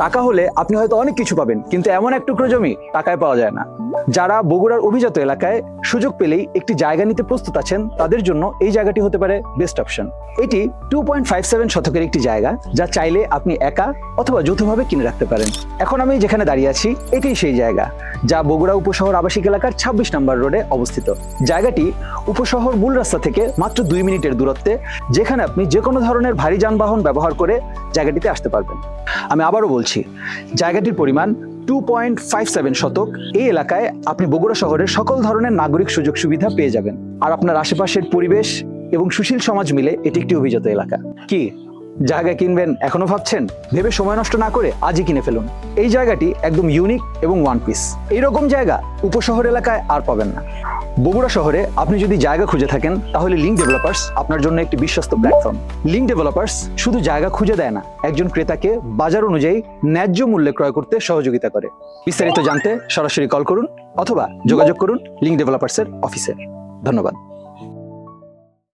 টাকা হলে আপনি হয়তো অনেক কিছু পাবেন, কিন্তু এমন এক টুকরো জমি টাকায় পাওয়া যায় না। যারা বগুড়ার অভিজাত এলাকায় সুযোগ পেলেই একটি জায়গা নিতে প্রস্তুত আছেন, তাদের জন্য এই জায়গাটি হতে পারে বেস্ট অপশন। এটি 2.57 শতকের একটি জায়গা, যা চাইলে আপনি একা অথবা যৌথভাবে কিনে রাখতে পারেন। এখন আমি যেখানে দাঁড়িয়ে আছি, এটি সেই জায়গা যা বগুড়া উপশহর আবাসিক এলাকার 26 নম্বর রোডে অবস্থিত। জায়গাটি উপশহর মূল রাস্তা থেকে মাত্র 2 মিনিটের দূরত্বে, যেখানে আপনি যে কোনো ধরনের ভারী যানবাহন ব্যবহার করে জায়গাটিতে আসতে পারবেন। আমি আবারও বলছি, জায়গাটির পরিমাণ 2.57 শতক। এই এলাকায় আপনি বগুড়া শহরের সকল ধরনের নাগরিক সুযোগ সুবিধা পেয়ে যাবেন, আর আপনার আশেপাশের পরিবেশ এবং সুশীল সমাজ মিলে এটি একটি অভিজাত এলাকা। কি জায়গা কিনবেন এখনো ভাবছেন? ভেবে সময় নষ্ট না করে আজই কিনে ফেলুন। এই জায়গাটি একদম ইউনিক এবং ওয়ান পিস। এইরকম জায়গা উপশহর এলাকায় আর পাবেন না। বগুড়া শহরে আপনি যদি জায়গা খুঁজে থাকেন, তাহলে লিঙ্ক ডেভেলপার্স আপনার জন্য একটি বিশ্বস্ত প্ল্যাটফর্ম। লিঙ্ক ডেভেলপার্স শুধু জায়গা খুঁজে দেয় না, একজন ক্রেতাকে বাজার অনুযায়ী ন্যায্য মূল্যে ক্রয় করতে সহযোগিতা করে। বিস্তারিত জানতে সরাসরি কল করুন অথবা যোগাযোগ করুন লিঙ্ক ডেভেলপার্সের অফিসে। ধন্যবাদ।